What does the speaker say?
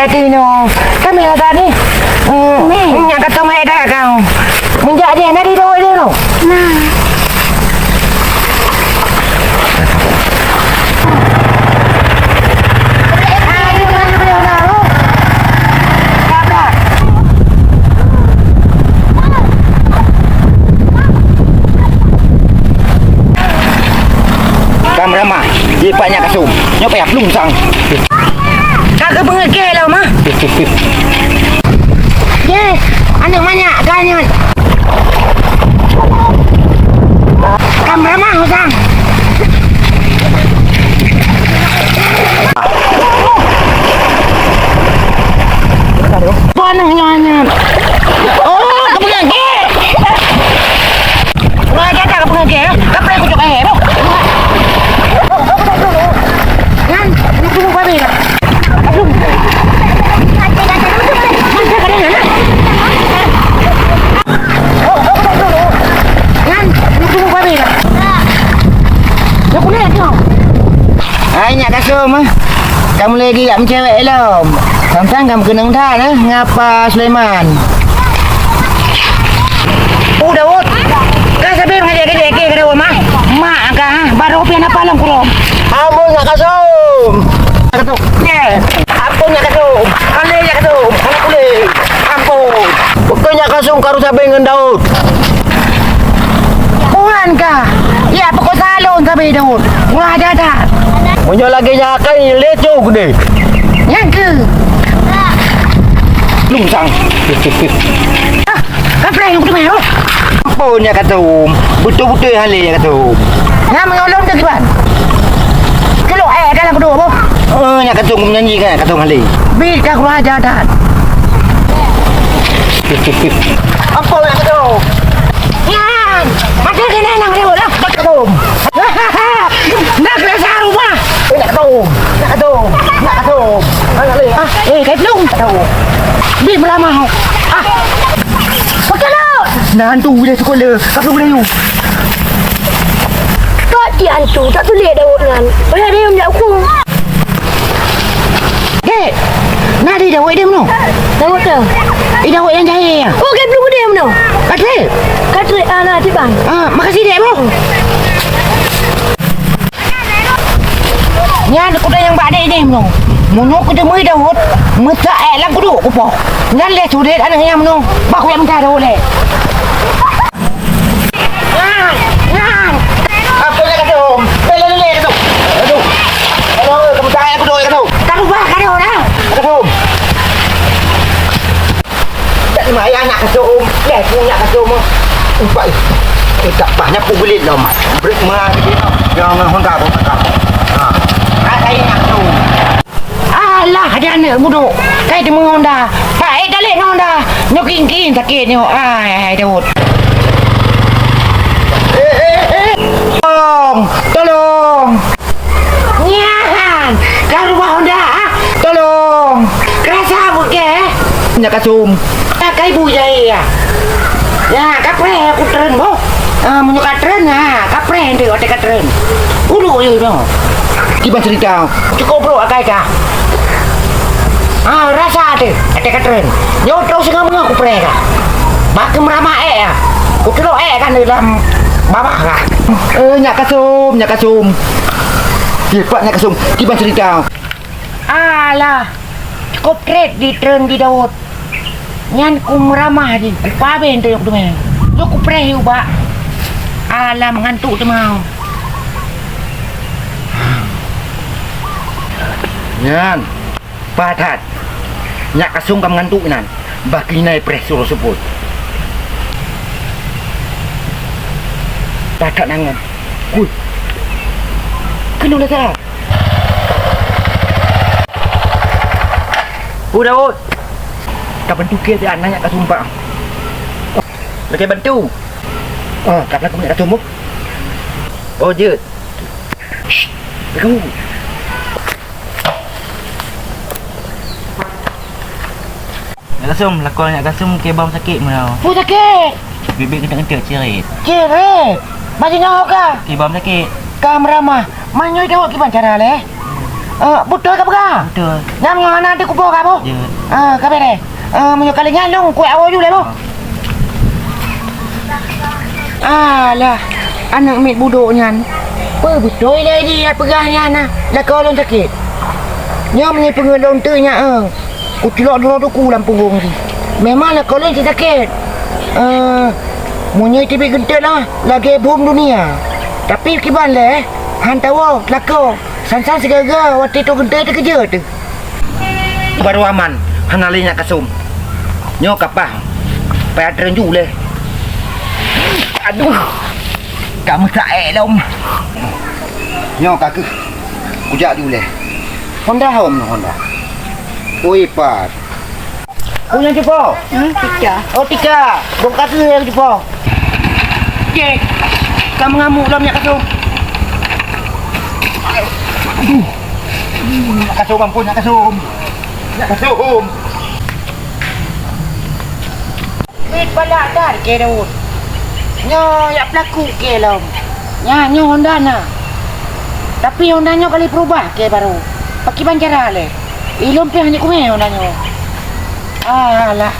Tino. Kami lah tadi. Yang kata mereka kau. Menjadi anak di doa dia no. Nah. Kamera dia banyak kasum. Nyoba ya belum sang. Kagak bengke lah mah. Yes, anak banyak ganyan. Kamera mah sang. Panang nyanyi. Oh, kamu bengke. Wajah tak bengke. Kapre aku cok Kan, ini tunggu babi lah. Belum. Masa kadang anak. Kan, ini tunggu babi lah. Ya boleh tu. Nak kasum ah. Kamu lagi tak mencewek belum? Sampai kamu kena dah nah, ngapa Sulaiman? Udah wot. Kau sampai ngajak ke ke rumah. Mak kah baru pian apa lang kurom. Ampun nak kasum. Kasum. Ya. Ampun nak kasum. Ale nak kasum. Anak boleh. Ampun. Pokoknya kasum karo sampai ngan Daud. Puan kah? Ya pokok salon sampai Daud. Wah dah. Munyo lagi nyakan leco gede. Yang ke? Belum sang. Ah, kapre yang kudu mero. Ampun ya kasum. Betul-betul hal ya kasum. Ngam ngolong ke kiban? Kalau dalam kedua apa? Nak kasum menyanyi kan kasum hal ni. Bil ka keluar jadan. Apa nak kasum? Yan, mati kena nang dia lah. Kasum. Nak rasa rumah. Nak kasum. Nak kasum. Nak leh. Kai belum. Bil melama. Pakala. Nah hantu dia sekolah. Kau boleh you. Dia hantu tak boleh Daud kan. Boleh dia menjak aku. Dek. Nadi Daud dia mana? Daud tu. Daud yang jahil ya. Oh, kan belum dia mana? Katre. Katre anak ti bang. Makasih dek bro. Nya ada kuda yang badai ni mno. Mono kuda mai Daud. Meta lang kudu ku po. Ngan le sudet anak yang mno. Ba ku yang minta Daud le. Ngang. Apa nak kasum? Le kasum. Aduh. Aduh, kamu saya aku doi kasum. Kamu bah kado dah. Kasum. Tak maya nak kasum. Le punya kasum. Umpai. Tak banyak pugulit dah mat. Break mah dia. Jangan honda pun tak. Saya nak kasum. Alah, ada anak muda. Kai dia mengonda. Pak dalik ngonda. Nyokin sakit ni. Daud. Tolong. Nyahan. Kau rumah Honda. Tolong. Kerasa buke. Nak kasum. Kai ibu jaya. Ya, kapre aku tren boh. Menyuka tren kapre dia otak tren. Ulu you no. Kiban cerita. Cukup bro akai kah. Rasa ada tren. Yo terus ngomong aku pre kah. Bak merama ya. Ku kira kan dalam babak kah. Nyak kasum. Cepat nyak kasum. Kiban cerita. Alah. Cukup trade di tren di Daud. Nyan ku meramah di. Ku paben tu aku main. Yo ku prehu ba. Alah mengantuk tu mau. Nyan. Patat. Nyak kasum kam mengantuk nan. Baki nai pressure sebut. Patat nangan. Kuy. Kena dah tak? Daud. Tak bantu ke si anak nak sumpah. Lagi bantu. Kat aku nak kasum. Je. Shh. Kamu. Nak kasum, lakon nak kasum kebam sakit mana? Sakit. Bibik kena kentik cerit. Masih nyawa kah? Kebam sakit. Kau meramah. Manyoy Daud kiban cara leh. Betul ke berah? Betul. Ngam yang anak ada kubur kamu? Ya. Kabar deh. Menyo kali nyalung kuat awal dulu lah. Alah, anak mit buduknya. Betul lah dia pegahnya nah. Lah kau long sakit. Nyam ni pengelon tu nya Ku celok dulu tu ku dalam punggung ni. Memanglah kau long sakit. Munyi tibi gentet lah. Lagi bom dunia. Tapi kiban lah hantawa lako. San-san segera waktu tu gentet terkeja tu. Baru aman. Hanalinya kasum. Nyo kapah. Payah terenju leh. Aduh. Kamu tak elom. Nyo kaki. Ujak dulu leh. Honda home no Honda. Oi pat. Punya cepo. 3. Oh 3. Dong kaki yang cepo. Cek. Kamu ngamuk lah minyak kasum. Minyak kasum ampun minyak kasum. Minyak kasum. Wait balak dah ke Daud. Nyo ya pelaku ke lom. Nyo Honda na. Tapi Honda nyo kali berubah ke baru. Pakai banjara le. Ilom pi hanya kume Honda nyo. Alah.